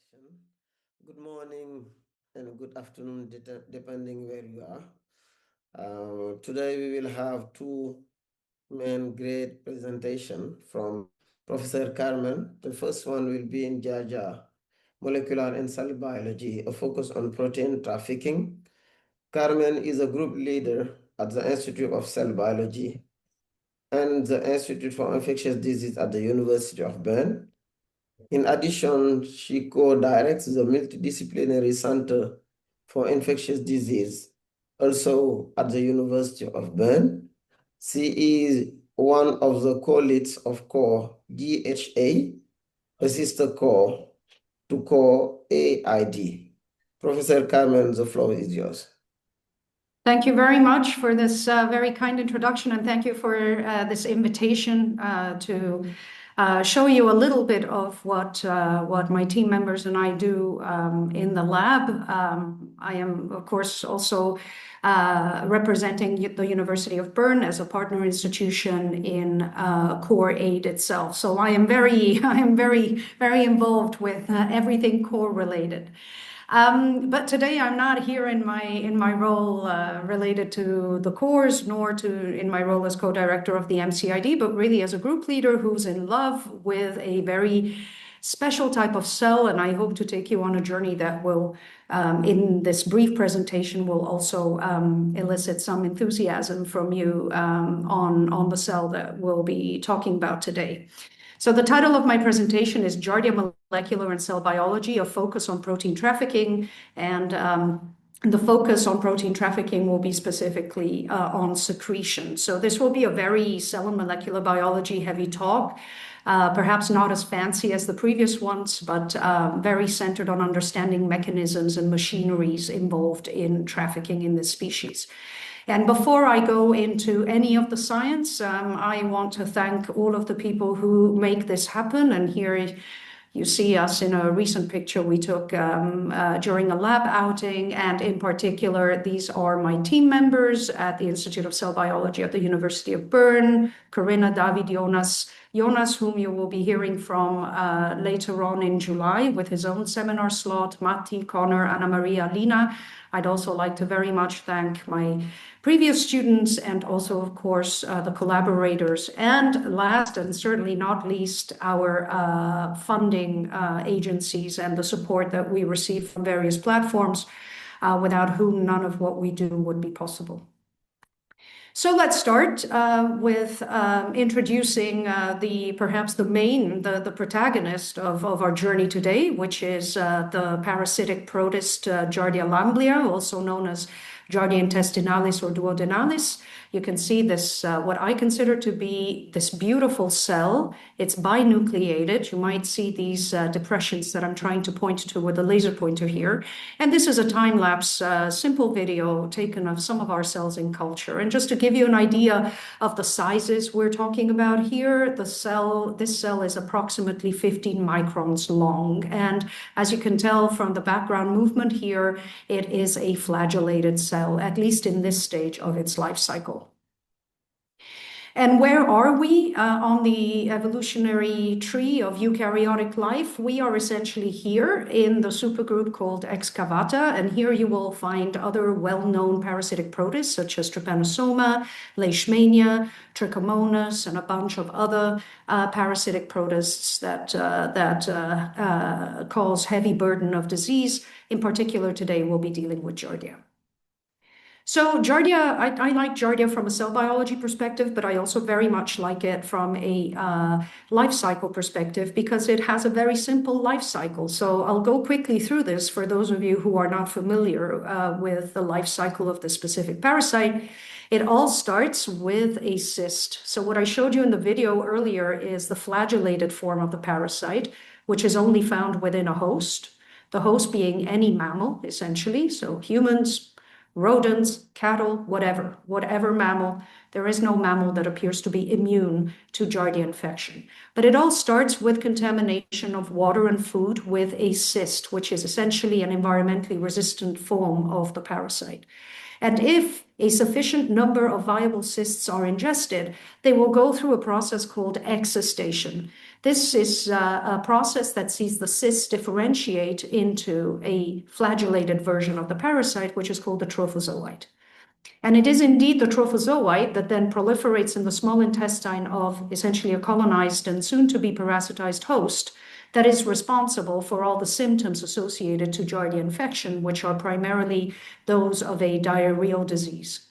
session. Good morning and good afternoon, depending where you are. Today we will have two main great presentation from Professor Carmen. The first one will be in Giardia, Molecular and Cell Biology, a focus on protein trafficking. Carmen is a group leader at the Institute of Cell Biology and the Institute for Infectious Diseases at the University of Bern. In addition, she co-directs the Multidisciplinary Center for Infectious Disease, also at the University of Bern. She is one of the co-leads of CoRE-AID, a sister core to CoRE-AID. Professor Carmen, the floor is yours. Thank you very much for this very kind introduction, and thank you for this invitation to show you a little bit of what my team members and I do in the lab. I am, of course, also representing the University of Bern as a partner institution in CoRE-AID itself. So I am very involved with everything core related. But today I'm not here in my role related to the cores, nor in my role as co-director of the MCID, but really as a group leader who's in love with a very special type of cell. And I hope to take you on a journey that will, in this brief presentation, will also elicit some enthusiasm from you on the cell that we'll be talking about today. So the title of my presentation is Giardia Molecular and Cell Biology, a focus on protein trafficking. And the focus on protein trafficking will be specifically on secretion. So this will be a very cell and molecular biology heavy talk, perhaps not as fancy as the previous ones, but very centered on understanding mechanisms and machineries involved in trafficking in this species. And before I go into any of the science, I want to thank all of the people who make this happen. And here you see us in a recent picture we took during a lab outing. And in particular, these are my team members at the Institute of Cell Biology at the University of Bern, Corinna, David, Jonas, whom you will be hearing from later on in July with his own seminar slot, Matti, Connor, Anna Maria, Lina. I'd also like to very much thank my previous students and also, of course, the collaborators. And last and certainly not least, our funding agencies and the support that we receive from various platforms, without whom none of what we do would be possible. So let's start with introducing perhaps the protagonist of our journey today, which is the parasitic protist Giardia lamblia, also known as Giardia intestinalis or duodenalis. You can see this, what I consider to be this beautiful cell. It's binucleated. You might see these depressions that I'm trying to point to with a laser pointer here. And this is a time-lapse, simple video taken of some of our cells in culture. And just to give you an idea of the sizes we're talking about here, this cell is approximately 15 microns long. And as you can tell from the background movement here, it is a flagellated cell, at least in this stage of its life cycle. And where are we on the evolutionary tree of eukaryotic life? We are essentially here in the supergroup called Excavata, and here you will find other well-known parasitic protists such as Trypanosoma, Leishmania, Trichomonas, and a bunch of other parasitic protists that cause heavy burden of disease. In particular, today we'll be dealing with Giardia. So Giardia, I like Giardia from a cell biology perspective, but I also very much like it from a life cycle perspective because it has a very simple life cycle. So I'll go quickly through this for those of you who are not familiar with the life cycle of the specific parasite. It all starts with a cyst. So what I showed you in the video earlier is the flagellated form of the parasite, which is only found within a host, the host being any mammal, essentially, so humans, rodents, cattle, whatever mammal. There is no mammal that appears to be immune to Giardia infection. But it all starts with contamination of water and food with a cyst, which is essentially an environmentally resistant form of the parasite. And if a sufficient number of viable cysts are ingested, they will go through a process called excistation. This is a process that sees the cysts differentiate into a flagellated version of the parasite, which is called the trophozoite. And it is indeed the trophozoite that then proliferates in the small intestine of essentially a colonized and soon-to-be parasitized host that is responsible for all the symptoms associated to Giardia infection, which are primarily those of a diarrheal disease.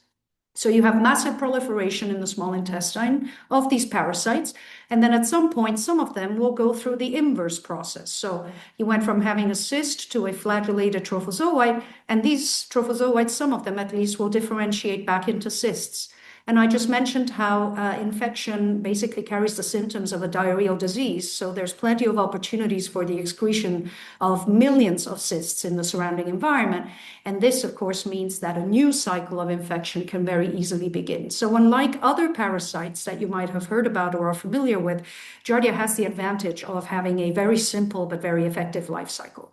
So you have massive proliferation in the small intestine of these parasites, and then at some point, some of them will go through the inverse process. So you went from having a cyst to a flagellated trophozoite, and these trophozoites, some of them at least, will differentiate back into cysts. And I just mentioned how infection basically carries the symptoms of a diarrheal disease. So there's plenty of opportunities for the excretion of millions of cysts in the surrounding environment. And this, of course, means that a new cycle of infection can very easily begin. So unlike other parasites that you might have heard about or are familiar with, Giardia has the advantage of having a very simple but very effective life cycle.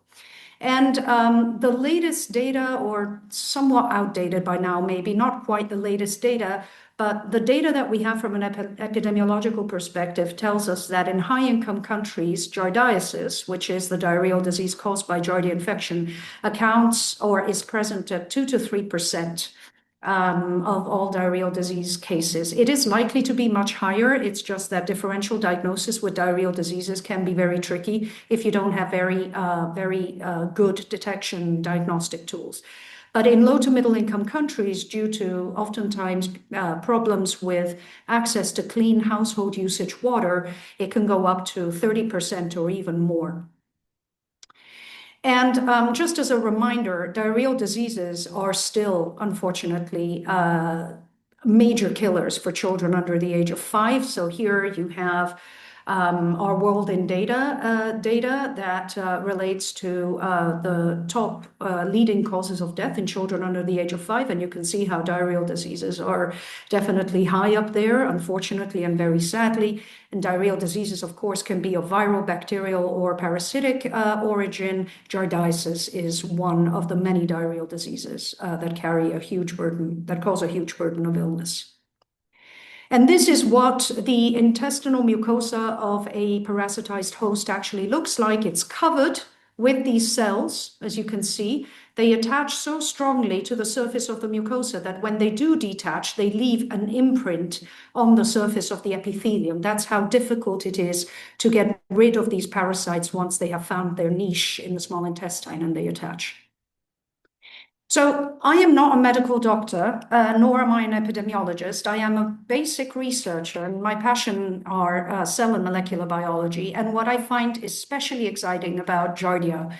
And the latest data, or somewhat outdated by now, maybe not quite the latest data, but the data that we have from an epidemiological perspective tells us that in high-income countries, giardiasis, which is the diarrheal disease caused by Giardia infection, accounts or is present at 2 to 3% of all diarrheal disease cases. It is likely to be much higher. It's just that differential diagnosis with diarrheal diseases can be very tricky if you don't have very good detection diagnostic tools. But in low to middle income countries, due to oftentimes problems with access to clean household usage water, it can go up to 30% or even more. And just as a reminder, diarrheal diseases are still, unfortunately, major killers for children under the age of 5. So here you have our World in Data data that relates to the top leading causes of death in children under the age of 5. And you can see how diarrheal diseases are definitely high up there, unfortunately and very sadly. And diarrheal diseases, of course, can be of viral, bacterial, or parasitic origin. Giardiasis is one of the many diarrheal diseases that carry a huge burden, that cause a huge burden of illness. And this is what the intestinal mucosa of a parasitized host actually looks like. It's covered with these cells, as you can see. They attach so strongly to the surface of the mucosa that when they do detach, they leave an imprint on the surface of the epithelium. That's how difficult it is to get rid of these parasites once they have found their niche in the small intestine and they attach. So I am not a medical doctor, nor am I an epidemiologist. I am a basic researcher, and my passion are cell and molecular biology. And what I find especially exciting about Giardia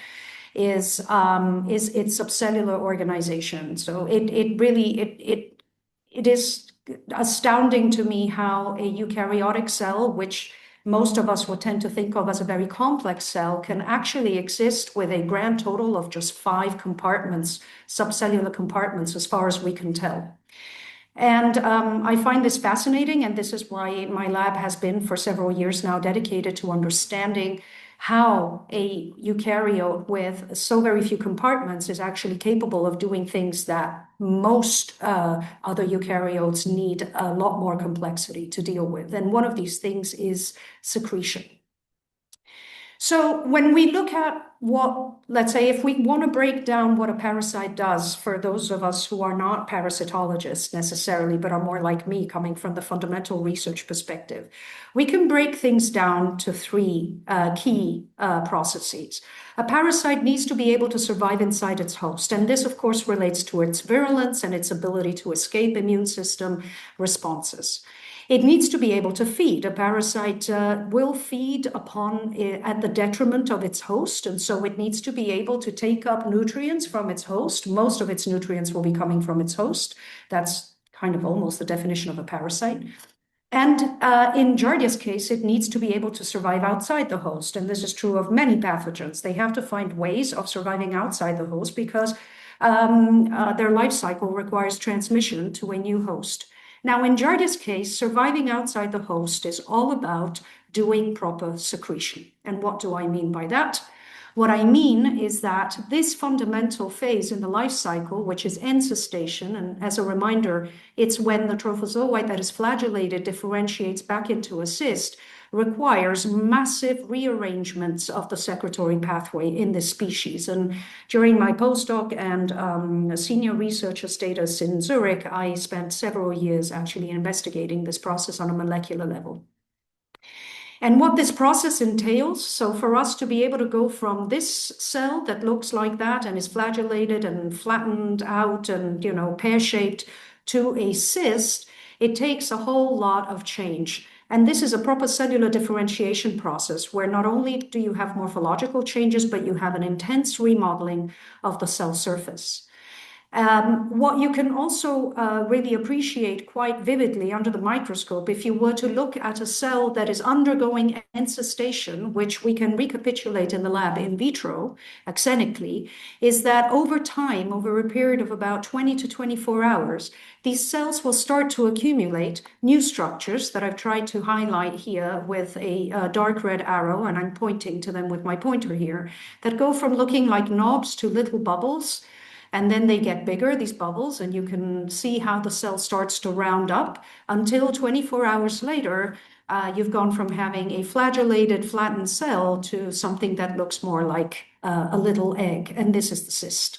is its subcellular organization. So it is astounding to me how a eukaryotic cell, which most of us would tend to think of as a very complex cell, can actually exist with a grand total of just 5 compartments, subcellular compartments, as far as we can tell. And I find this fascinating, and this is why my lab has been for several years now dedicated to understanding how a eukaryote with so very few compartments is actually capable of doing things that most other eukaryotes need a lot more complexity to deal with. And one of these things is secretion. So when we look at what, let's say, if we want to break down what a parasite does for those of us who are not parasitologists necessarily, but are more like me, coming from the fundamental research perspective, we can break things down to 3 key processes. A parasite needs to be able to survive inside its host. And this, of course, relates to its virulence and its ability to escape immune system responses. It needs to be able to feed. A parasite will feed upon at the detriment of its host, and so it needs to be able to take up nutrients from its host. Most of its nutrients will be coming from its host. That's kind of almost the definition of a parasite. And in Giardia's case, it needs to be able to survive outside the host, and this is true of many pathogens. They have to find ways of surviving outside the host because their life cycle requires transmission to a new host. Now, in Giardia's case, surviving outside the host is all about doing proper secretion. And what do I mean by that? What I mean is that this fundamental phase in the life cycle, which is encystation, and as a reminder, it's when the trophozoite that is flagellated differentiates back into a cyst, requires massive rearrangements of the secretory pathway in this species. And during my postdoc and senior researcher status in Zurich, I spent several years actually investigating this process on a molecular level. And what this process entails, so for us to be able to go from this cell that looks like that and is flagellated and flattened out and, pear-shaped to a cyst, it takes a whole lot of change. And this is a proper cellular differentiation process where not only do you have morphological changes, but you have an intense remodeling of the cell surface. What you can also really appreciate quite vividly under the microscope, if you were to look at a cell that is undergoing encystation, which we can recapitulate in the lab in vitro, axenically, is that over time, over a period of about 20 to 24 hours, these cells will start to accumulate new structures that I've tried to highlight here with a dark red arrow, and I'm pointing to them with my pointer here, that go from looking like knobs to little bubbles. And then they get bigger, these bubbles, and you can see how the cell starts to round up until 24 hours later, you've gone from having a flagellated, flattened cell to something that looks more like a little egg, and this is the cyst.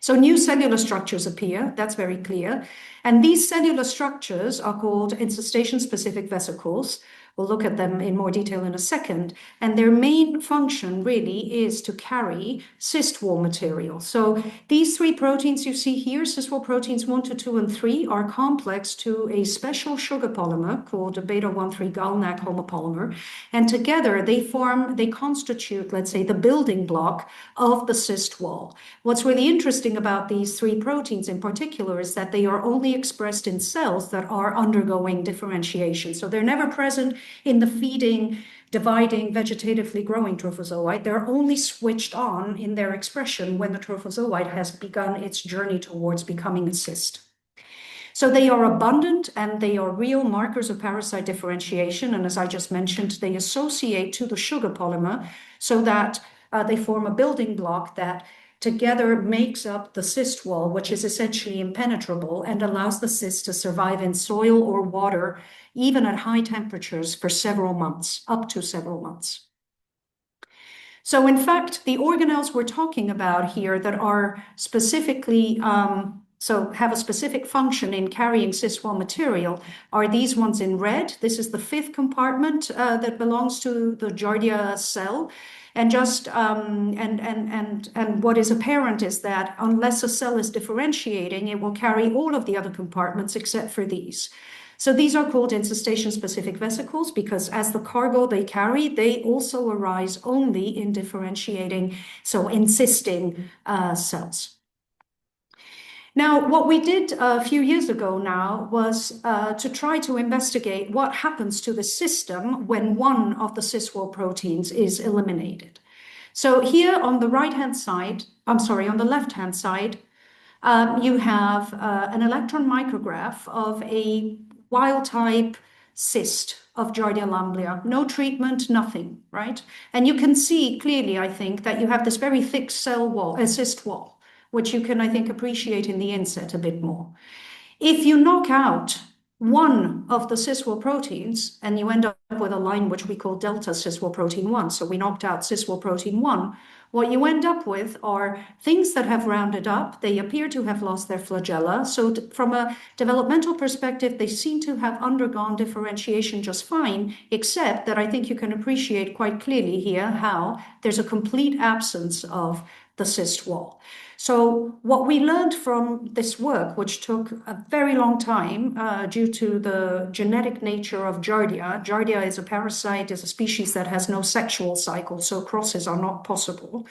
So new cellular structures appear, that's very clear. And these cellular structures are called encystation-specific vesicles. We'll look at them in more detail in a second. And their main function really is to carry cyst wall material. So these three proteins you see here, cyst wall proteins 1 to 2 and 3, are complex to a special sugar polymer called a beta-1,3-GalNAc homopolymer. And together they constitute, let's say, the building block of the cyst wall. What's really interesting about these three proteins in particular is that they are only expressed in cells that are undergoing differentiation. So they're never present in the feeding, dividing, vegetatively growing trophozoite. They're only switched on in their expression when the trophozoite has begun its journey towards becoming a cyst. So they are abundant and they are real markers of parasite differentiation. And as I just mentioned, they associate to the sugar polymer so that they form a building block that together makes up the cyst wall, which is essentially impenetrable and allows the cyst to survive in soil or water, even at high temperatures, for several months, up to several months. So in fact, the organelles we're talking about here that are specifically, so have a specific function in carrying cyst wall material are these ones in red. This is the 5th compartment that belongs to the Giardia cell. And just and what is apparent is that unless a cell is differentiating, it will carry all of the other compartments except for these. So these are called encystation-specific vesicles because as the cargo they carry, they also arise only in differentiating, so encysting cells. Now, what we did a few years ago now was to try to investigate what happens to the system when one of the cyst wall proteins is eliminated. So here on the right-hand side, on the left-hand side, you have an electron micrograph of a wild-type cyst of Giardia lamblia. No treatment, nothing, right? And you can see clearly, I think, that you have this very thick cell wall, a cyst wall, which you can, I think, appreciate in the inset a bit more. If you knock out one of the cyst wall proteins, and you end up with a line which we call delta cyst wall protein 1, so we knocked out cyst wall protein 1, what you end up with are things that have rounded up. They appear to have lost their flagella. So from a developmental perspective, they seem to have undergone differentiation just fine, except that I think you can appreciate quite clearly here how there's a complete absence of the cyst wall. So what we learned from this work, which took a very long time due to the genetic nature of Giardia. Giardia is a parasite, is a species that has no sexual cycle, so crosses are not possible.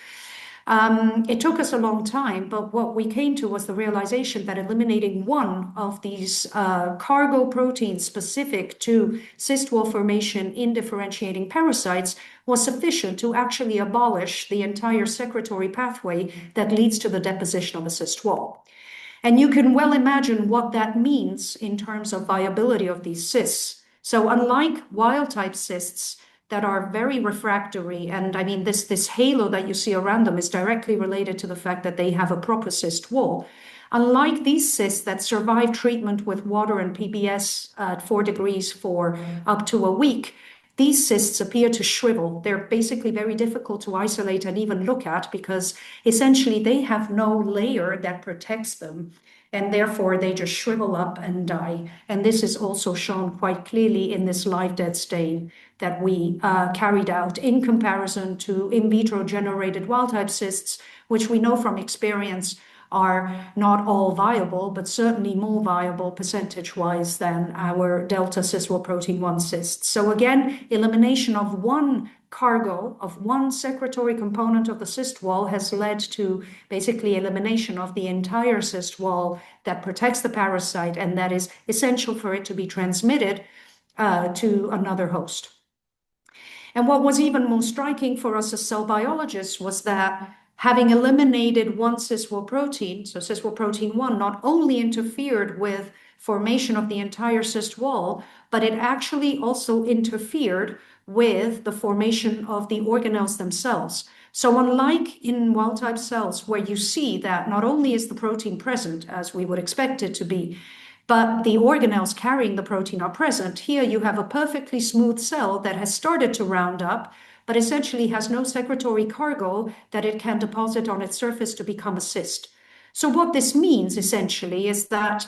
It took us a long time, but what we came to was the realization that eliminating one of these cargo proteins specific to cyst wall formation in differentiating parasites was sufficient to actually abolish the entire secretory pathway that leads to the deposition of a cyst wall. And you can well imagine what that means in terms of viability of these cysts. So unlike wild-type cysts, that are very refractory. And I mean, this halo that you see around them is directly related to the fact that they have a proper cyst wall. Unlike these cysts that survive treatment with water and PBS at 4 degrees for up to a week, these cysts appear to shrivel. They're basically very difficult to isolate and even look at because essentially they have no layer that protects them, and therefore they just shrivel up and die. And this is also shown quite clearly in this live dead stain that we carried out in comparison to in vitro generated wild-type cysts, which we know from experience are not all viable, but certainly more viable percentage-wise than our delta cis-well protein 1 cysts. So again, elimination of one cargo, of one secretory component of the cyst wall has led to basically elimination of the entire cyst wall that protects the parasite and that is essential for it to be transmitted to another host. And what was even more striking for us as cell biologists was that having eliminated one cis-well protein, so cis-well protein 1 not only interfered with formation of the entire cyst wall, but it actually also interfered with the formation of the organelles themselves. So unlike in wild-type cells, where you see that not only is the protein present, as we would expect it to be, but the organelles carrying the protein are present, here you have a perfectly smooth cell that has started to round up, but essentially has no secretory cargo that it can deposit on its surface to become a cyst. So what this means essentially is that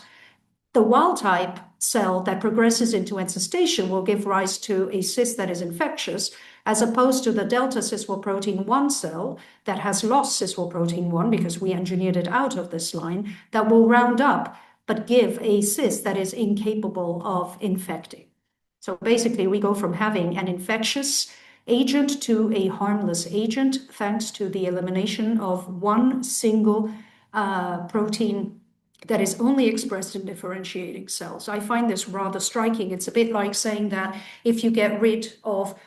the wild-type cell that progresses into encystation will give rise to a cyst that is infectious, as opposed to the delta cis-well protein 1 cell that has lost cis-well protein 1 because we engineered it out of this line, that will round up but give a cyst that is incapable of infecting. So basically we go from having an infectious agent to a harmless agent thanks to the elimination of one single protein that is only expressed in differentiating cells. I find this rather striking. It's a bit like saying that if you get rid of,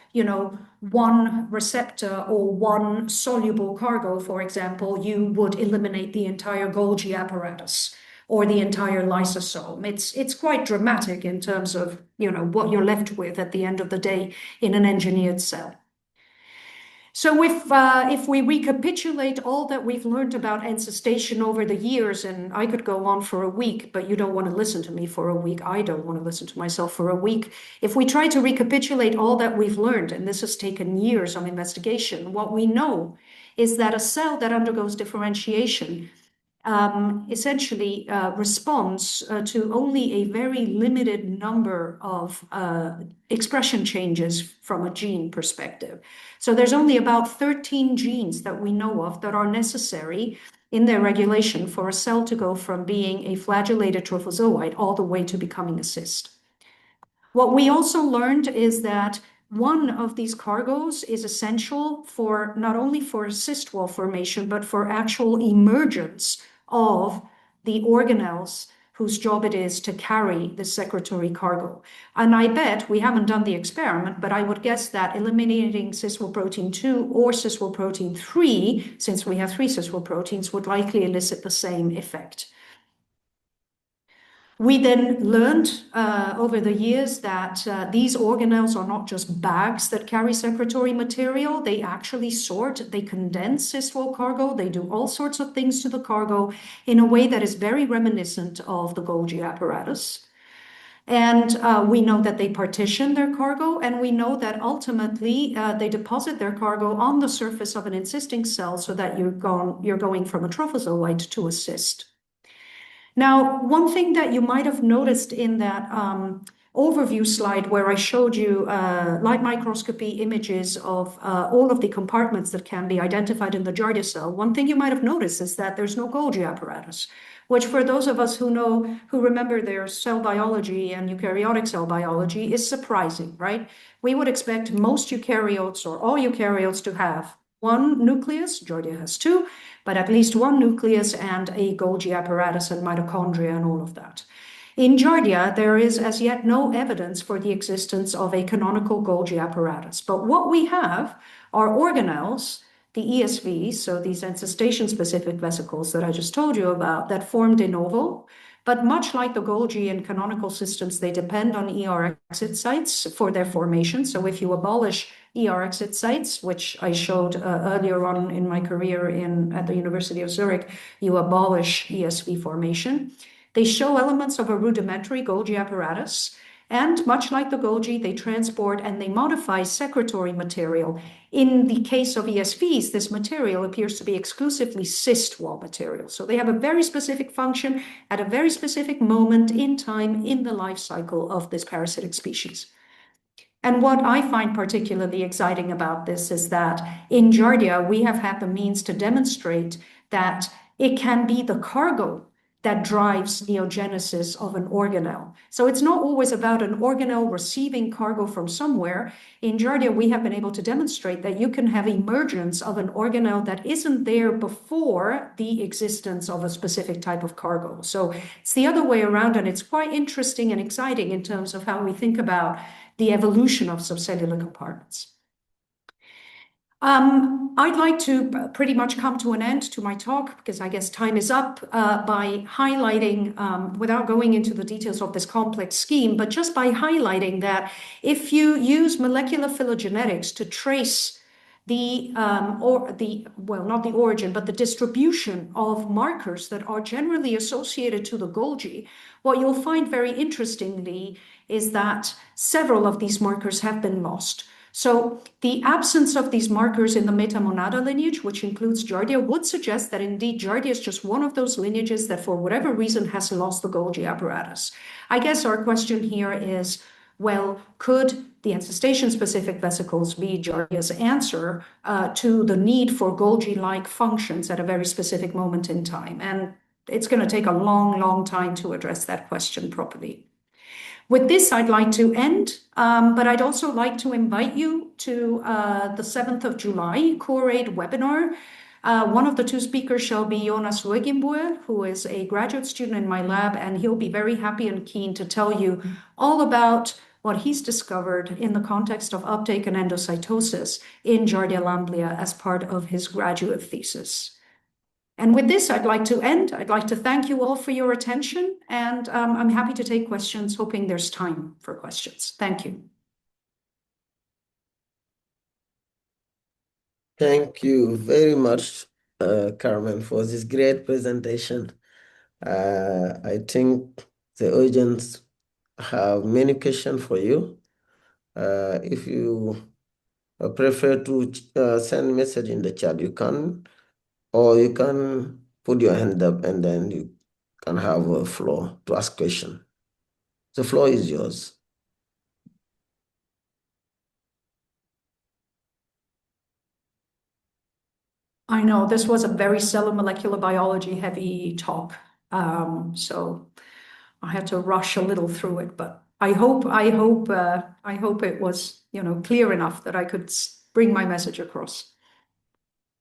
one receptor or one soluble cargo, for example, you would eliminate the entire Golgi apparatus or the entire lysosome. It's quite dramatic in terms of, what you're left with at the end of the day in an engineered cell. So if we recapitulate all that we've learned about encystation over the years, and I could go on for a week, but you don't want to listen to me for a week. I don't want to listen to myself for a week. If we try to recapitulate all that we've learned, and this has taken years of investigation, what we know is that a cell that undergoes differentiation essentially responds to only a very limited number of expression changes from a gene perspective. So there's only about 13 genes that we know of that are necessary in their regulation for a cell to go from being a flagellated trophozoite all the way to becoming a cyst. What we also learned is that one of these cargoes is essential for not only for cyst wall formation, but for actual emergence of the organelles whose job it is to carry the secretory cargo. And I bet, we haven't done the experiment, but I would guess that eliminating cis-well protein 2 or cis-well protein 3, since we have 3 cis-well proteins, would likely elicit the same effect. We then learned over the years that these organelles are not just bags that carry secretory material. They actually sort, they condense cis-well cargo. They do all sorts of things to the cargo in a way that is very reminiscent of the Golgi apparatus. And we know that they partition their cargo, and we know that ultimately they deposit their cargo on the surface of an encysting cell so that you're going from a trophozoite to a cyst. Now, one thing that you might have noticed in that overview slide where I showed you light microscopy images of all of the compartments that can be identified in the Giardia cell, one thing you might have noticed is that there's no Golgi apparatus, which for those of us who remember their cell biology and eukaryotic cell biology is surprising, right? We would expect most eukaryotes or all eukaryotes to have one nucleus, Giardia has 2, but at least one nucleus and a Golgi apparatus and mitochondria and all of that. In Giardia, there is as yet no evidence for the existence of a canonical Golgi apparatus. But what we have are organelles, the ESVs, so these encystation-specific vesicles that I just told you about, that form de novo, But much like the Golgi and canonical systems, they depend on ER exit sites for their formation. So if you abolish ER exit sites, which I showed earlier on in my career at the University of Zurich, you abolish ESV formation. They show elements of a rudimentary Golgi apparatus. And much like the Golgi, they transport and they modify secretory material. In the case of ESVs, this material appears to be exclusively cyst wall material. So they have a very specific function at a very specific moment in time in the life cycle of this parasitic species. And what I find particularly exciting about this is that in Giardia, we have had the means to demonstrate that it can be the cargo that drives neogenesis of an organelle. So it's not always about an organelle receiving cargo from somewhere. In Giardia, we have been able to demonstrate that you can have emergence of an organelle that isn't there before the existence of a specific type of cargo. So it's the other way around, and it's quite interesting and exciting in terms of how we think about the evolution of subcellular compartments. I'd like to pretty much come to an end to my talk because I guess time is up by highlighting, without going into the details of this complex scheme, but just by highlighting that if you use molecular phylogenetics to trace not the origin, but the distribution of markers that are generally associated to the Golgi, what you'll find very interestingly is that several of these markers have been lost. So the absence of these markers in the Metamonada lineage, which includes Giardia, would suggest that indeed Giardia is just one of those lineages that for whatever reason has lost the Golgi apparatus. I guess our question here is, well, could the encystation-specific vesicles be Giardia's answer to the need for Golgi-like functions at a very specific moment in time? And it's going to take a long, long time to address that question properly. With this, I'd like to end, but I'd also like to invite you to the 7th of July CoRE-AID webinar. One of the two speakers shall be Jonas Ruegenbuer, who is a graduate student in my lab, and he'll be very happy and keen to tell you all about what he's discovered in the context of uptake and endocytosis in Giardia lamblia as part of his graduate thesis. And with this, I'd like to end. I'd like to thank you all for your attention, and I'm happy to take questions, hoping there's time for questions. Thank you. Thank you very much, Carmen, for this great presentation. I think the audience have many questions for you. If you prefer to send message in the chat, you can, or you can put your hand up and then you can have a floor to ask question. The floor is yours. I know this was a very cellular molecular biology heavy talk, so I had to rush a little through it, but I hope it was, clear enough that I could bring my message across.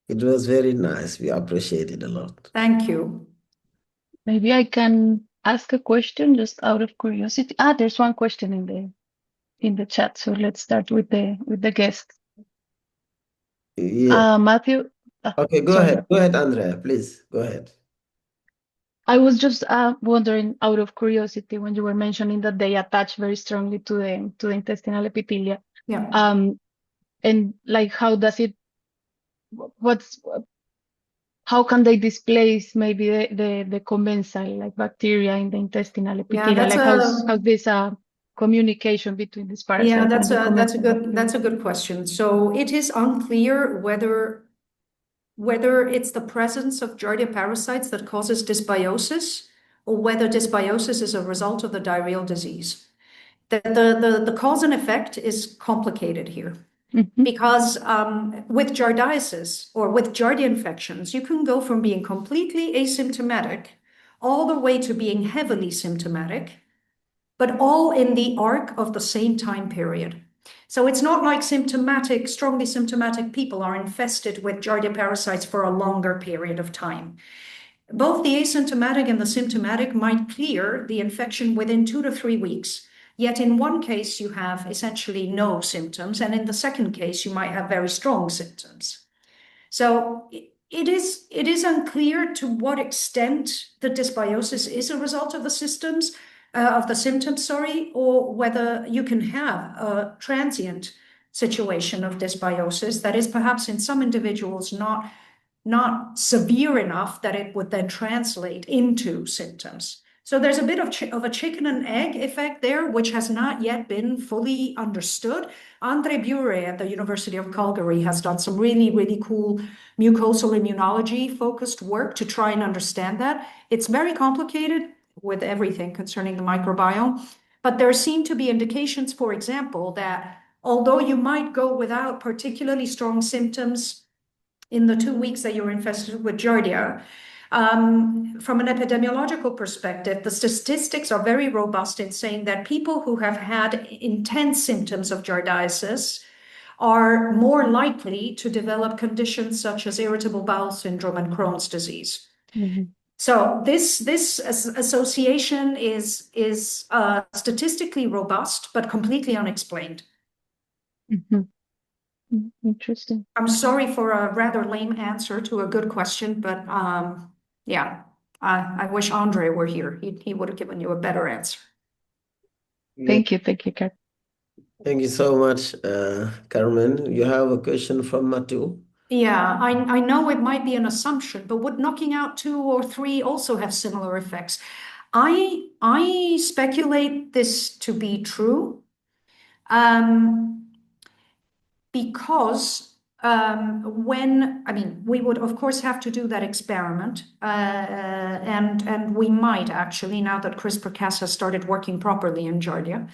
It was very nice. We appreciate it a lot. Thank you. Maybe I can ask a question just out of curiosity. There's one question in the chat, so let's start with the guest. Yeah. Matthew. Okay, go ahead. Go ahead, Andrea, please. Go ahead. I was just wondering, out of curiosity, when you were mentioning that they attach very strongly to the intestinal epithelia. Yeah. And like, how does it? How can they displace maybe the commensal, like bacteria in the intestinal epithelia? Yeah, how's this communication between this parasite? Yeah, and that's a good question. So it is unclear whether it's the presence of Giardia parasites that causes dysbiosis or whether dysbiosis is a result of the diarrheal disease. The cause and effect is complicated here. Mm-hmm. Because with giardiasis or with Giardia infections, you can go from being completely asymptomatic all the way to being heavily symptomatic, but all in the arc of the same time period. So it's not like strongly symptomatic people are infested with Giardia parasites for a longer period of time. Both the asymptomatic and the symptomatic might clear the infection within 2 to 3 weeks. Yet in one case, you have essentially no symptoms, and in the second case, you might have very strong symptoms. So It is unclear to what extent the dysbiosis is a result of the symptoms, or whether you can have a transient situation of dysbiosis that is perhaps in some individuals not severe enough that it would then translate into symptoms. So there's a bit of a chicken and egg effect there, which has not yet been fully understood. Andre Bure at the University of Calgary has done some really, really cool mucosal immunology focused work to try and understand that. It's very complicated with everything concerning the microbiome, but there seem to be indications, for example, that although you might go without particularly strong symptoms in the 2 weeks that you're infested with Giardia, from an epidemiological perspective, the statistics are very robust in saying that people who have had intense symptoms of giardiasis are more likely to develop conditions such as irritable bowel syndrome and Crohn's disease. Mm-hmm. So this association is statistically robust, but completely unexplained. Mm-hmm. Interesting. I'm sorry for a rather lame answer to a good question, but yeah, I wish Andre were here. He would have given you a better answer. Thank you, Kat. Thank you so much, Carmen. You have a question from Matthew? Yeah, I know it might be an assumption, but would knocking out 2 or 3 also have similar effects? I speculate this to be true, because we would of course have to do that experiment, and we might actually, now that CRISPR-Cas has started working properly in Giardia.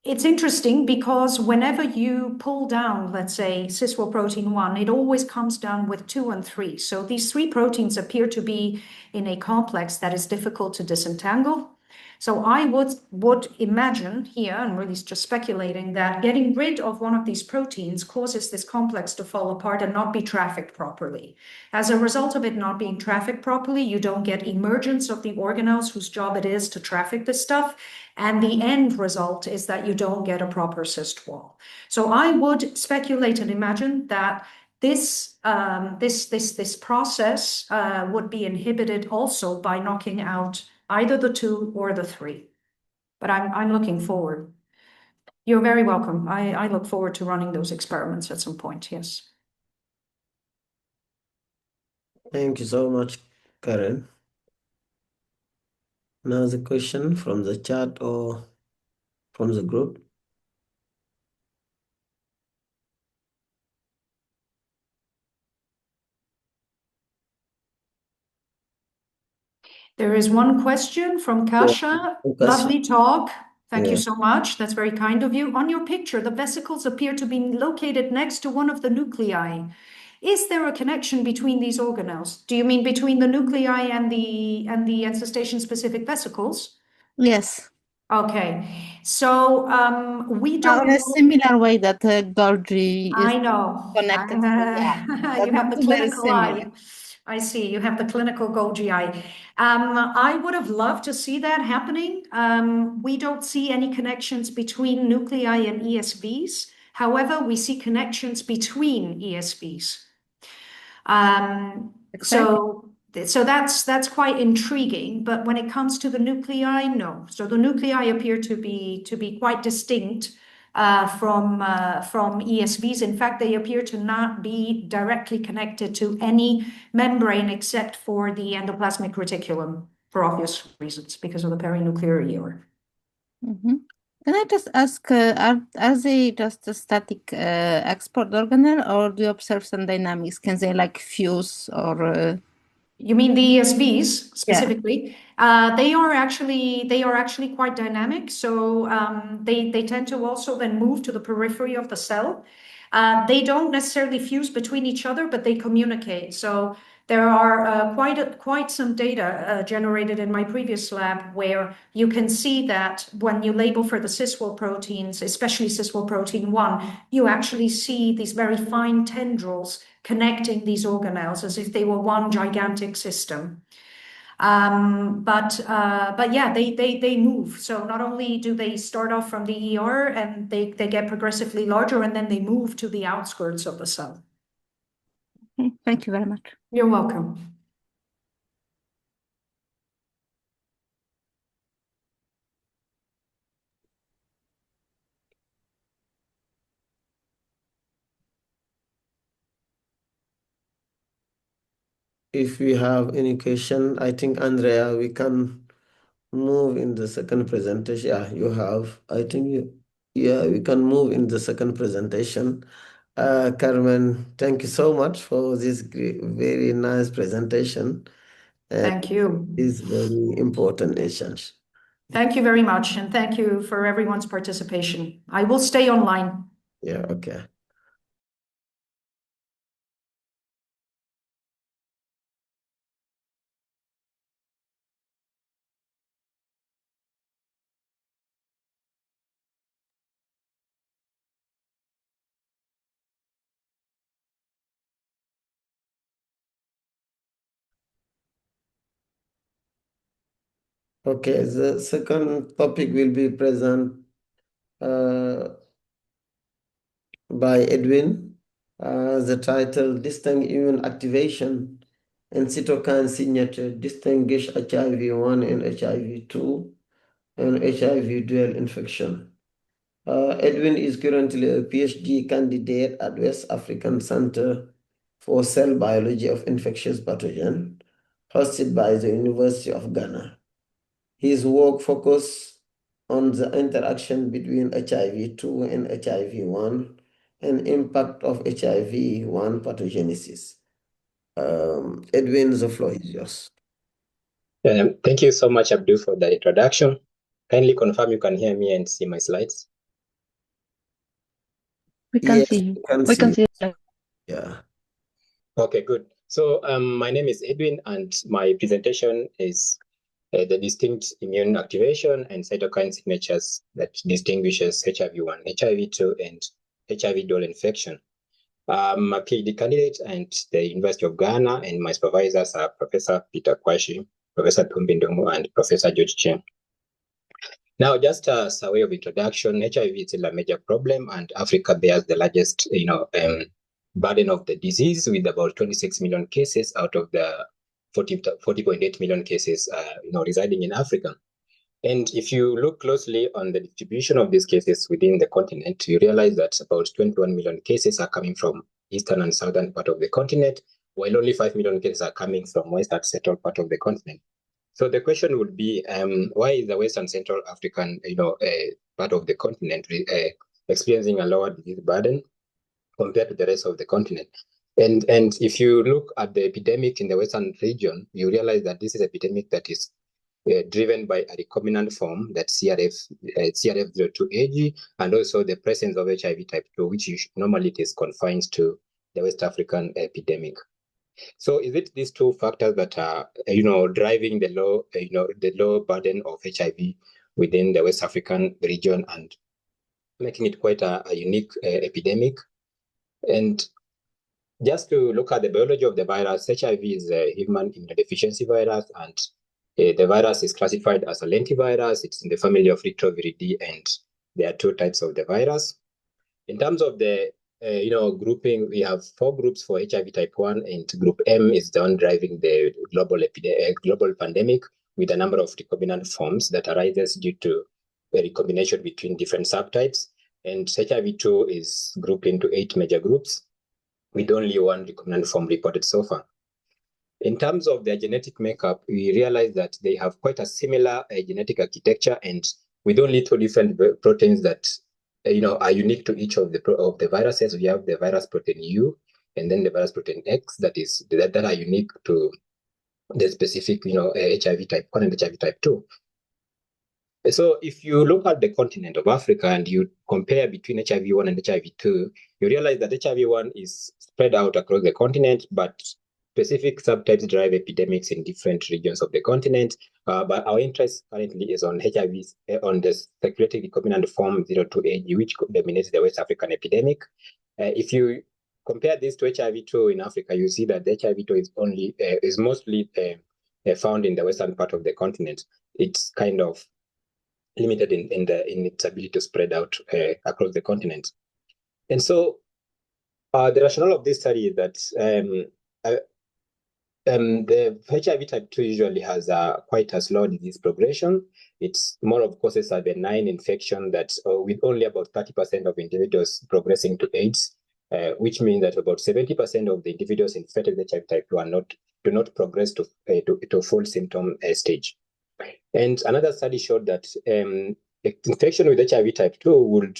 It's interesting because whenever you pull down, let's say, cis-Well protein 1, it always comes down with 2 and 3. So these 3 proteins appear to be in a complex that is difficult to disentangle. So I would imagine here, I'm really just speculating, that getting rid of one of these proteins causes this complex to fall apart and not be trafficked properly. As a result of it not being trafficked properly, you don't get emergence of the organelles whose job it is to traffic this stuff. And the end result is that you don't get a proper cyst wall. So I would speculate and imagine that this process would be inhibited also by knocking out either the 2 or the 3. But I'm looking forward. You're very welcome. I look forward to running those experiments at some point, yes. Thank you so much, Karen. Now the question from the chat or from the group. There is one question from Kasha. Lovely talk. Thank you so much. That's very kind of you. On your picture, the vesicles appear to be located next to one of the nuclei. Is there a connection between these organelles? Do you mean between the nuclei and the encystation-specific vesicles? Yes. Okay. So we don't in a similar way that Golgi is I know. connected. You have the clinical eye. I see. You have the clinical Golgi eye. I would have loved to see that happening. We don't see any connections between nuclei and ESVs. However, we see connections between ESVs. So that's quite intriguing. But when it comes to the nuclei, no. So the nuclei appear to be quite distinct from ESVs. In fact, they appear to not be directly connected to any membrane except for the endoplasmic reticulum, for obvious reasons, because of the perinuclear year. Mm-hmm. Can I just ask, are they just a static export organelle, or do you observe some dynamics? Can they like fuse or? You mean the ESVs specifically? Yeah. They are actually quite dynamic. So they tend to also then move to the periphery of the cell. They don't necessarily fuse between each other, but they communicate. So there are quite some data generated in my previous lab where you can see that when you label for the cis-Well proteins, especially cis-Well protein 1, you actually see these very fine tendrils connecting these organelles as if they were one gigantic system. But yeah, they move. So not only do they start off from the ER and they get progressively larger, and then they move to the outskirts of the cell. Thank you very much. You're welcome. If we have any question, I think, Andrea, we can move in the second presentation. Yeah, you have. I think we can move in the second presentation. Carmen, thank you so much for this very nice presentation. Thank you. It's very important issues. Thank you very much, and thank you for everyone's participation. I will stay online. Yeah, okay. Okay, the second topic will be present by Edwin. The title, Distinct Immune Activation and Cytokine Signature, Distinguish HIV-1 and HIV-2 and HIV-dual infection. Edwin is currently a PhD candidate at West African Center for Cell Biology of Infectious Pathogens, hosted by the University of Ghana. His work focuses on the interaction between HIV-2 and HIV-1 and impact of HIV-1 pathogenesis. Edwin, the floor is yours. Thank you so much, Abdou, for the introduction. Kindly confirm you can hear me and see my slides. We can Yes, see you. we can see you. Yeah. Okay, good. So my name is Edwin, and my presentation is the distinct immune activation and cytokine signatures that distinguishes HIV-1, HIV-2, and HIV-dual infection. I'm a PhD candidate at the University of Ghana, and my supervisors are Professor Peter Kwashi, Professor Tumbindomo, and Professor George Chen. Now, just as a way of introduction, HIV is still a major problem, and Africa bears the largest, burden of the disease, with about 26 million cases out of the 40.8 million cases, residing in Africa. And if you look closely on the distribution of these cases within the continent, you realize that about 21 million cases are coming from eastern and southern part of the continent, while only 5 million cases are coming from west and central part of the continent. So the question would be, why is the West and Central African, part of the continent experiencing a lower disease burden compared to the rest of the continent? And if you look at the epidemic in the Western region, you realize that this is an epidemic that is driven by a recombinant form, that CRF02AG, and also the presence of HIV type 2, which normally it is confined to the West African epidemic. So is it these two factors that are, driving the low burden of HIV within the West African region and making it quite a unique epidemic? And just to look at the biology of the virus, HIV is a human immunodeficiency virus, and the virus is classified as a lentivirus. It's in the family of Retroviridae, and there are two types of the virus. In terms of the grouping, we have 4 groups for HIV type 1, and group M is the one driving the global pandemic, with a number of recombinant forms that arises due to a recombination between different subtypes. And HIV-2 is grouped into 8 major groups, with only 1 recombinant form reported so far. In terms of their genetic makeup, we realize that they have quite a similar genetic architecture, and with only 2 different proteins that are unique to each of the viruses. We have the virus protein U, and then the virus protein X that are unique to the specific HIV type 1 and HIV type 2. So if you look at the continent of Africa and you compare between HIV-1 and HIV-2, you realize that HIV-1 is spread out across the continent, but specific subtypes drive epidemics in different regions of the continent. But our interest currently is on HIV, on the circulating recombinant form 02AG, which dominates the West African epidemic. If you compare this to HIV-2 in Africa, you see that the HIV-2 is mostly found in the western part of the continent. It's kind of limited in its ability to spread out across the continent. And so The rationale of this study is that the HIV type 2 usually has quite a slow disease progression. It's more of causes a benign infection that with only about 30% of individuals progressing to AIDS, which means that about 70% of the individuals infected with HIV type 2 do not progress to full symptom stage. And another study showed that infection with HIV type 2 would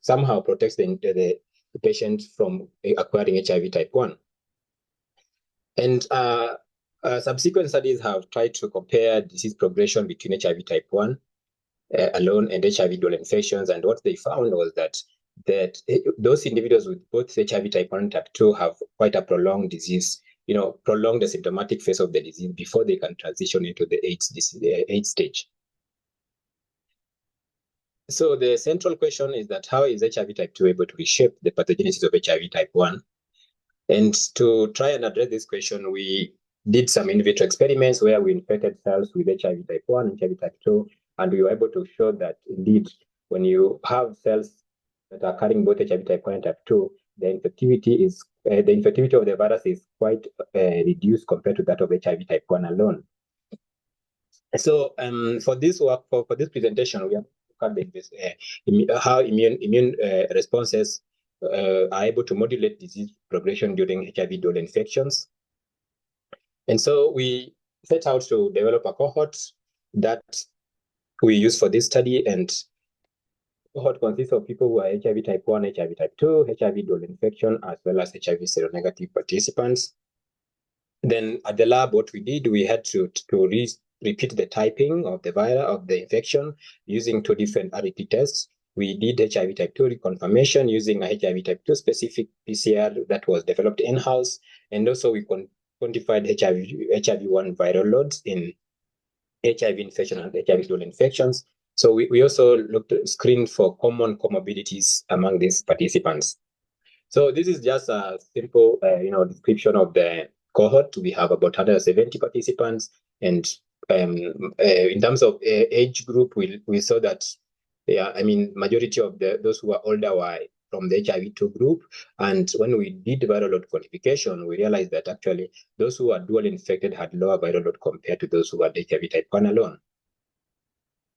somehow protect the patient from acquiring HIV type 1. And subsequent studies have tried to compare disease progression between HIV type 1 alone and HIV-dual infections. And what they found was that those individuals with both HIV type 1 and type 2 have quite a prolonged disease, prolonged the symptomatic phase of the disease before they can transition into the AIDS stage. So the central question is that how is HIV type 2 able to reshape the pathogenesis of HIV type 1? And to try and address this question, we did some in vitro experiments where we infected cells with HIV type 1 and HIV type 2, and we were able to show that indeed, when you have cells that are carrying both HIV type 1 and type 2, the infectivity of the virus is quite reduced compared to that of HIV type 1 alone. So for this work, for this presentation, we have looked at how immune responses are able to modulate disease progression during HIV-dual infections. And so we set out to develop a cohort that we use for this study, and cohort consists of people who are HIV type 1, HIV type 2, HIV-dual infection, as well as HIV seronegative participants. Then at the lab, what we did, we had to repeat the typing of the virus of the infection using 2 different RT tests. We did HIV type 2 reconfirmation using a HIV type 2 specific PCR that was developed in-house. And also we quantified HIV-1 viral loads in HIV infection and HIV-dual infections. So we also screened for common comorbidities among these participants. So this is just a simple description of the cohort. We have about 170 participants. And in terms of age group, we saw that majority of those who are older were from the HIV-2 group. And when we did viral load quantification, we realized that actually those who are dual infected had lower viral load compared to those who had HIV type 1 alone.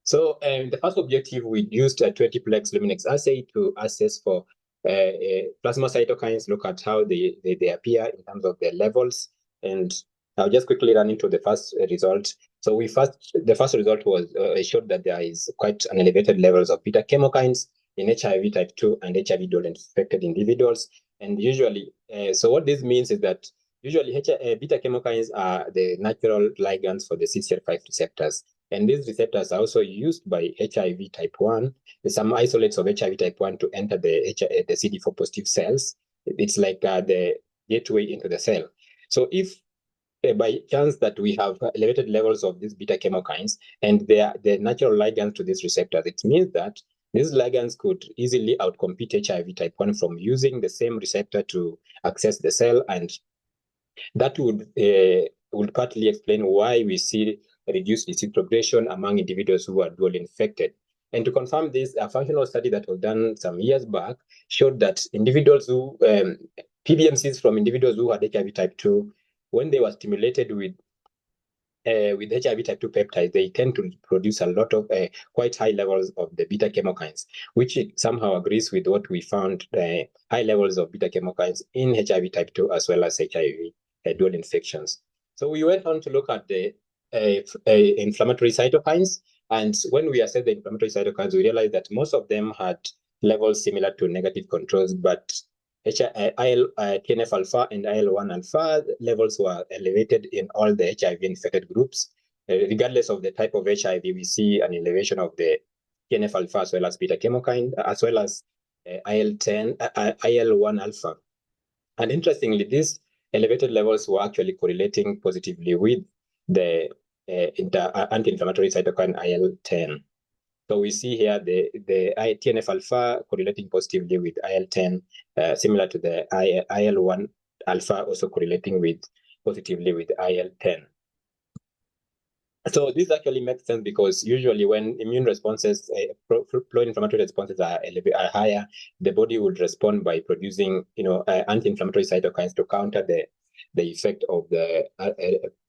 So the first objective, we used a 20-plex Luminex assay to assess for plasma cytokines, look at how they appear in terms of their levels. And I'll just quickly run into the first result. So the first result was showed that there is quite an elevated levels of beta chemokines in HIV type 2 and HIV-dual infected individuals. And usually, so what this means is that usually beta chemokines are the natural ligands for the CCR5 receptors. And these receptors are also used by HIV type 1, some isolates of HIV type 1 to enter the CD4 positive cells. It's like the gateway into the cell. So if by chance that we have elevated levels of these beta chemokines and they are the natural ligands to these receptors, it means that these ligands could easily outcompete HIV type 1 from using the same receptor to access the cell, and that would partly explain why we see reduced disease progression among individuals who are dual infected. And to confirm this, a functional study that was done some years back showed that individuals who, PBMCs from individuals who had HIV type 2, when they were stimulated with HIV type 2 peptides, they tend to produce a lot of quite high levels of the beta chemokines, which somehow agrees with what we found, high levels of beta chemokines in HIV type 2 as well as HIV dual infections. So we went on to look at the inflammatory cytokines. And when we assessed the inflammatory cytokines, we realized that most of them had levels similar to negative controls, but TNF alpha and IL-1 alpha levels were elevated in all the HIV-infected groups. Regardless of the type of HIV, we see an elevation of the TNF alpha as well as beta chemokine, as well as IL-1 alpha. And interestingly, these elevated levels were actually correlating positively with the anti-inflammatory cytokine IL-10. So we see here the TNF alpha correlating positively with IL-10, similar to the IL-1 alpha also correlating positively with IL-10. So this actually makes sense because usually when immune responses, pro-inflammatory responses are higher, the body would respond by producing, anti-inflammatory cytokines to counter the effect of the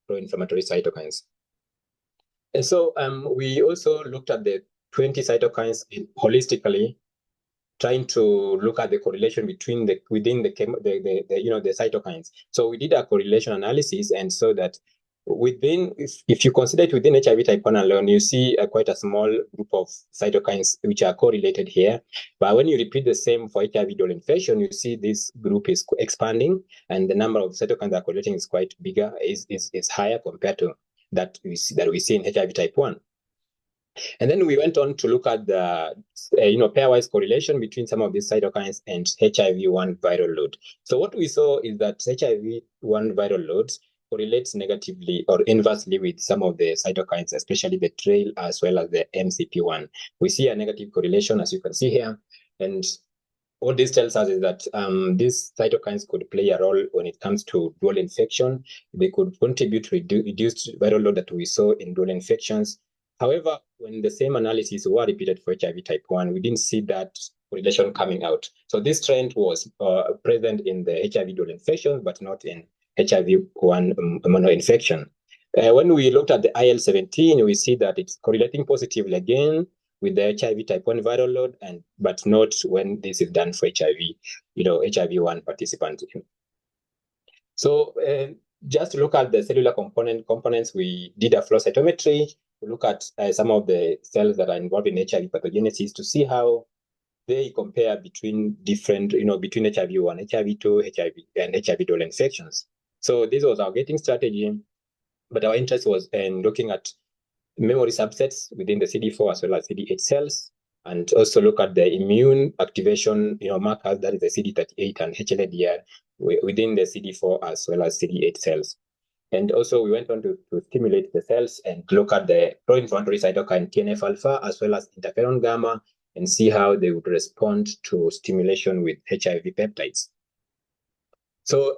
pro-inflammatory cytokines. And so we also looked at the 20 cytokines holistically, trying to look at the correlation between within the cytokines. So we did a correlation analysis and saw that within, if you consider it within HIV type 1 alone, you see quite a small group of cytokines which are correlated here. But when you repeat the same for HIV-dual infection, you see this group is expanding and the number of cytokines that are correlating is quite bigger, is higher compared to that we see in HIV type 1. And then we went on to look at the pairwise correlation between some of these cytokines and HIV-1 viral load. So what we saw is that HIV-1 viral loads correlates negatively or inversely with some of the cytokines, especially the trail as well as the MCP1. We see a negative correlation, as you can see here. And what this tells us is that these cytokines could play a role when it comes to dual infection. They could contribute to reduced viral load that we saw in dual infections. However, when the same analysis were repeated for HIV type 1, we didn't see that correlation coming out. So this trend was present in the HIV dual infections, but not in HIV-1 monoinfection. When we looked at the IL-17, we see that it's correlating positively again with the HIV type 1 viral load, but not when this is done for HIV-1 participants. So just to look at the cellular components, we did a flow cytometry to look at some of the cells that are involved in HIV pathogenesis to see how they compare between different, between HIV-1, HIV-2, HIV, and HIV-dual infections. So this was our gating strategy, but our interest was in looking at memory subsets within the CD4 as well as CD8 cells, and also look at the immune activation markers, that is the CD38 and HLA-DR within the CD4 as well as CD8 cells. And also we went on to stimulate the cells and look at the pro-inflammatory cytokine TNF-alpha as well as interferon gamma and see how they would respond to stimulation with HIV peptides. So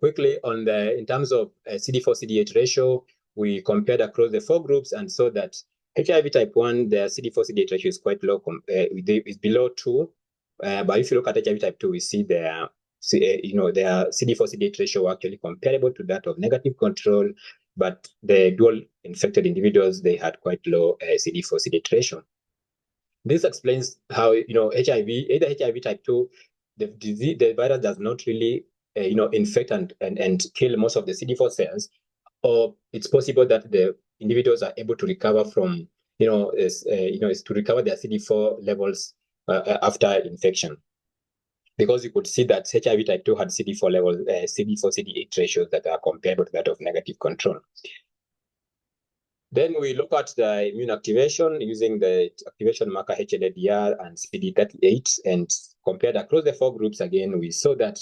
quickly in terms of CD4-CD8 ratio, we compared across the 4 groups and saw that HIV type 1, the CD4-CD8 ratio is quite low, it's below 2. But if you look at HIV type 2, we see their CD4-CD8 ratio actually comparable to that of negative control, but the dual infected individuals, they had quite low CD4-CD8 ratio. This explains how HIV, either HIV type 2, the virus does not really infect and kill most of the CD4 cells, or it's possible that the individuals are able to recover from to recover their CD4 levels after infection. Because you could see that HIV type 2 had CD4 levels, CD4-CD8 ratios that are comparable to that of negative control. Then we look at the immune activation using the activation marker HLA-DR and CD38 and compared across the 4 groups again, we saw that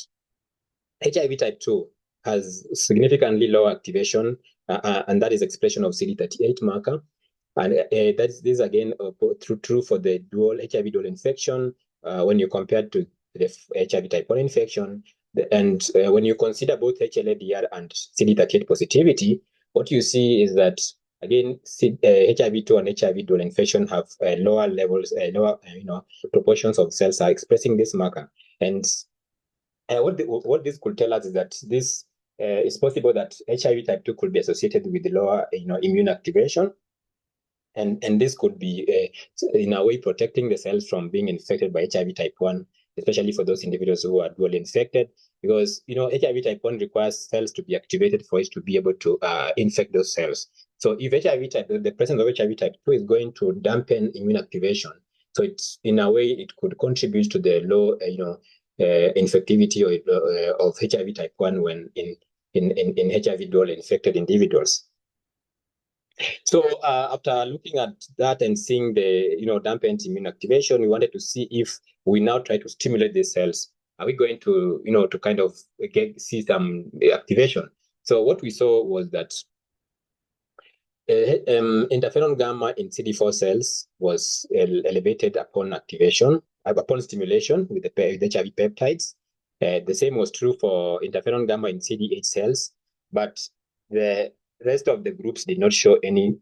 HIV type 2 has significantly lower activation, and that is expression of CD38 marker. And this is again true for the HIV dual infection when you compare to the HIV type 1 infection. And when you consider both HLA-DR and CD38 positivity, what you see is that again, HIV-2 and HIV dual infection have lower levels, lower proportions of cells are expressing this marker. And what this could tell us is that this it's possible that HIV type 2 could be associated with the lower immune activation. And this could be, in a way, protecting the cells from being infected by HIV type 1, especially for those individuals who are dually infected, because HIV type 1 requires cells to be activated for it to be able to infect those cells. So if the presence of HIV type 2 is going to dampen immune activation, so it's in a way it could contribute to the low infectivity of HIV type 1 when in HIV dual infected individuals. So after looking at that and seeing the dampened immune activation, we wanted to see if we now try to stimulate these cells, are we going to to kind of see some activation? So what we saw was that interferon gamma in CD4 cells was elevated upon stimulation with the HIV peptides. The same was true for interferon gamma in CD8 cells, but the rest of the groups did not show any,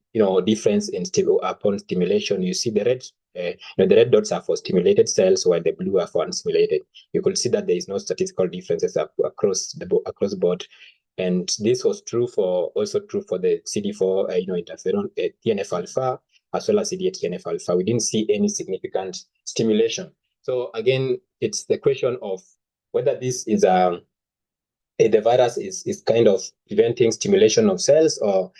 difference in upon stimulation. You see the red, the red dots are for stimulated cells, while the blue are for unstimulated. You could see that there is no statistical differences across the board, and this was also true for the CD4, interferon, TNF alpha, as well as CD8 TNF alpha. We didn't see any significant stimulation. So again, it's the question of whether this is the virus is kind of preventing stimulation of cells, or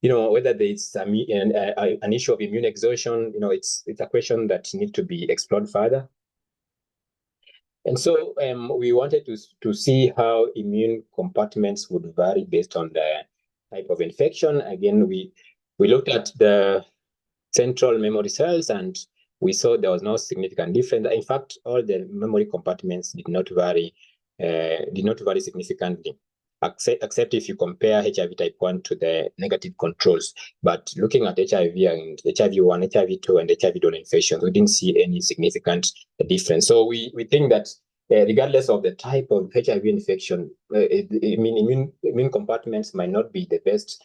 whether there is an issue of immune exhaustion. It's a question that needs to be explored further. And so we wanted to see how immune compartments would vary based on the type of infection. Again, we looked at the central memory cells, and we saw there was no significant difference. In fact, all the memory compartments did not vary significantly, except if you compare HIV type 1 to the negative controls. But looking at HIV and HIV-1, HIV-2, and HIV-dual infections, we didn't see any significant difference. So we think that regardless of the type of HIV infection, immune compartments might not be the best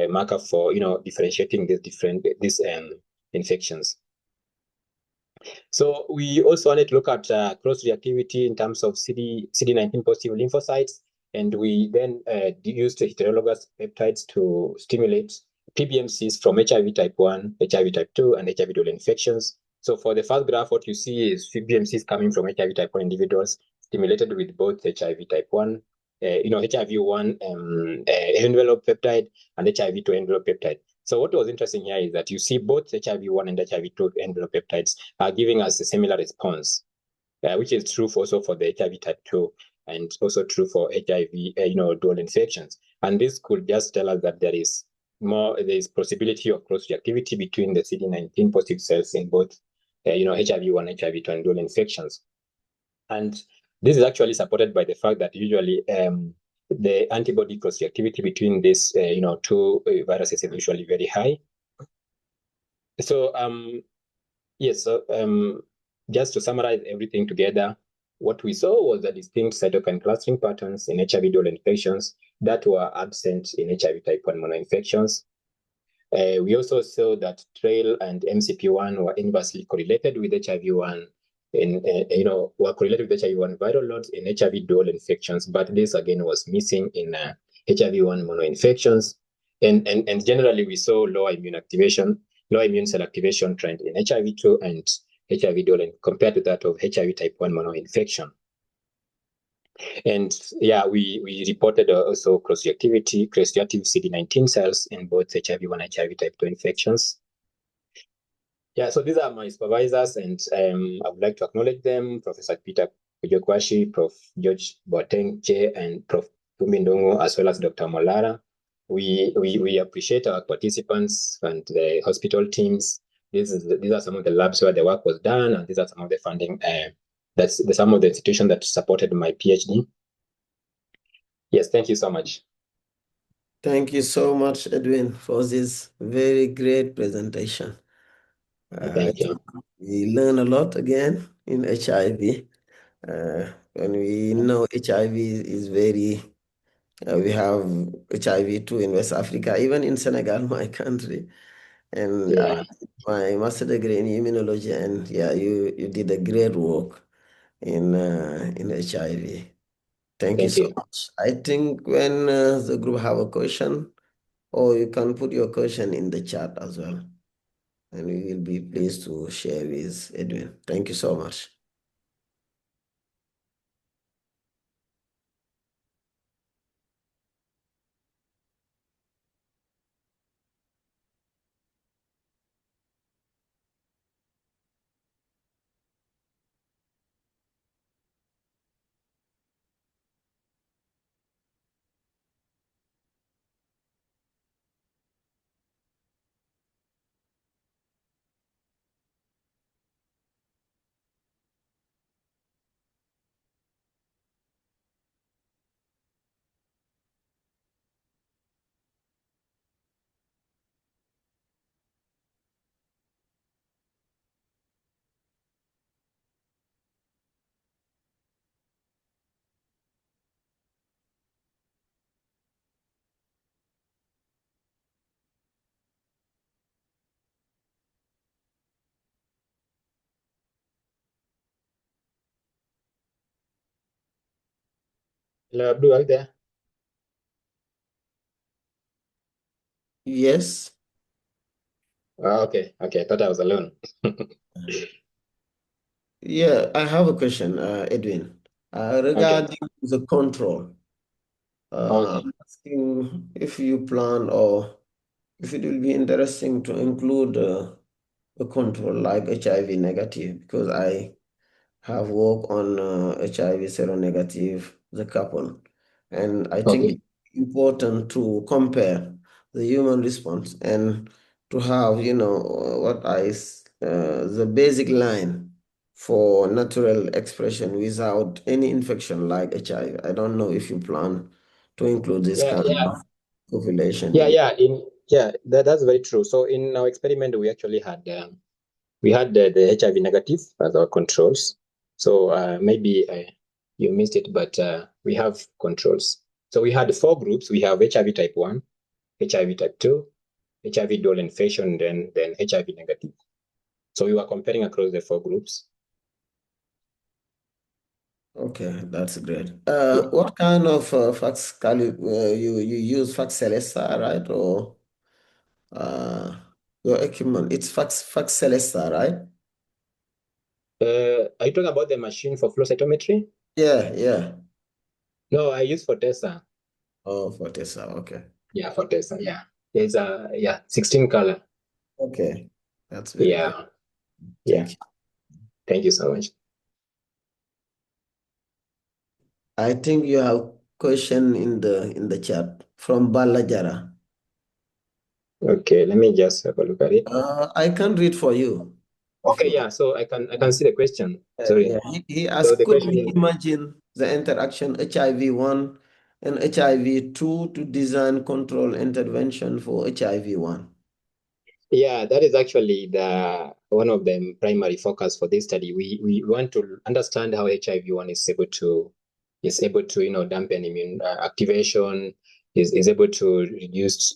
marker for differentiating these infections. So we also wanted to look at cross-reactivity in terms of CD19 positive lymphocytes, and we then used heterologous peptides to stimulate PBMCs from HIV type 1, HIV type 2, and HIV-dual infections. So for the first graph, what you see is PBMCs coming from HIV type 1 individuals stimulated with both HIV type 1, HIV-1 envelope peptide and HIV-2 envelope peptide. So what was interesting here is that you see both HIV-1 and HIV-2 envelope peptides are giving us a similar response, which is true also for the HIV type 2 and also true for HIV, dual infections. And this could just tell us that there is possibility of cross-reactivity between the CD19 positive cells in both, HIV-1, HIV-2, and dual infections. And this is actually supported by the fact that usually the antibody cross-reactivity between these, two viruses is usually very high. So, yes, just to summarize everything together, what we saw was the distinct cytokine clustering patterns in HIV-dual infections that were absent in HIV type 1 monoinfections. We also saw that TRAIL and MCP1 were inversely correlated with HIV-1, were correlated with HIV-1 viral loads in HIV-dual infections, but this again was missing in HIV-1 monoinfections. And generally, we saw low immune cell activation trend in HIV-2 and HIV-dual compared to that of HIV type 1 monoinfection. And yeah, we reported also cross-reactive CD19 cells in both HIV-1 and HIV type 2 infections. Yeah, so these are my supervisors, and I would like to acknowledge them: Professor Peter Kujokwashi, Prof. George Boateng, and Prof. Tumbindongo, as well as Dr. Molara. We appreciate our participants and the hospital teams. These are some of the labs where the work was done, and these are some of the funding. That's some of the institutions that supported my PhD. Yes, thank you so much. Thank you so much, Edwin, for this very great presentation. Thank you. We learn a lot again in HIV. When we know HIV is very, we have HIV-2 in West Africa, even in Senegal, my country. And my master degree in immunology, and yeah, you did a great work in HIV. Thank you so much. I think when the group have a question, or you can put your question in the chat as well, and we will be pleased to share with Edwin. Thank you so much. Hello, Abdou, are you there? Yes. Okay, I thought I was alone. Yeah, I have a question, Edwin, Okay, regarding the control. okay. I'm asking if you plan or if it will be interesting to include a control like HIV negative, because I have worked on HIV seronegative, the couple, and I think Okay. it's important to compare the human response and to have, the basic line for natural expression without any infection like HIV. I don't know if you plan to include this Yeah, kind yeah, of population yeah, in. yeah. That's very true. So in our experiment, we actually had the HIV negative as our controls. So maybe you missed it, but we have controls. So we had 4 groups. We have HIV type 1, HIV type 2, HIV-dual infection, then HIV negative. So we were comparing across the 4 groups. Okay, that's great. Yeah. What kind of fax you use fax Celesta, right? Or uh, your equipment? It's fax Celesta, right? Are you talking about the machine for flow cytometry? Yeah, yeah. No, I use for Tessa. Oh, for Tesla. Okay. Yeah, for Tessa. Yeah. There's 16 color. Okay, that's very good. Yeah. Yeah. Thank you. Thank you so much. I think you have question in the chat from Balajara. Okay, let me just have a look at it. I can read for you if Okay, you yeah. So I can see the question. Sorry. Yeah, he So asked, the could question we is, imagine the interaction HIV-1 and HIV-2 to design control intervention for HIV-1? yeah, that is actually the one of the primary focus for this study. We want to understand how HIV-1 is able to dampen immune activation, is able to reduce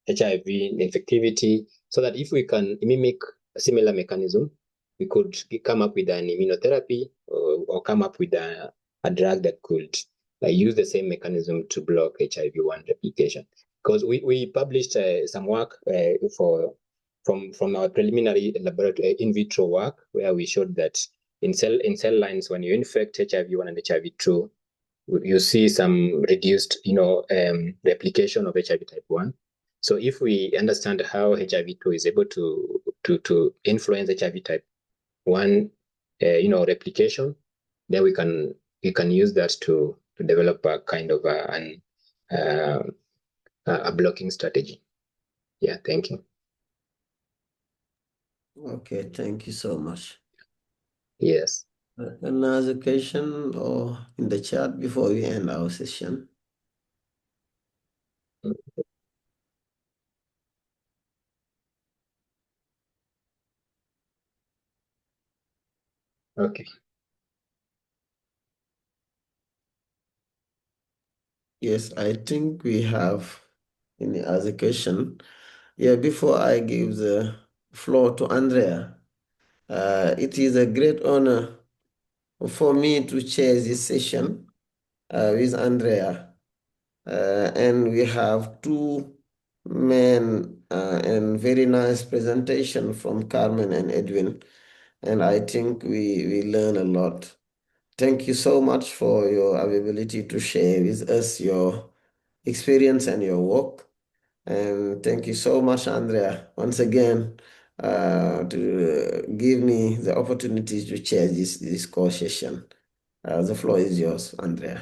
HIV infectivity, so that if we can mimic a similar mechanism, we could come up with an immunotherapy or come up with a drug that could use the same mechanism to block HIV-1 replication. Because we published some work from our preliminary laboratory in vitro work, where we showed that in cell lines, when you infect HIV-1 and HIV-2, you see some reduced replication of HIV type 1. So if we understand how HIV-2 is able to influence HIV type 1 replication, then we can use that to develop a kind of a blocking strategy. Yeah, thank you. Okay, thank you so much. Yes. Another question or in the chat before we end our session? Okay. Yes, I think we have any other question. Yeah, before I give the floor to Andrea, it is a great honor for me to chair this session with Andrea. And we have two men and very nice presentation from Carmen and Edwin. And I think we learn a lot. Thank you so much for your availability to share with us your experience and your work. And thank you so much, Andrea, once again, to give me the opportunity to chair this course session. The floor is yours, Andrea.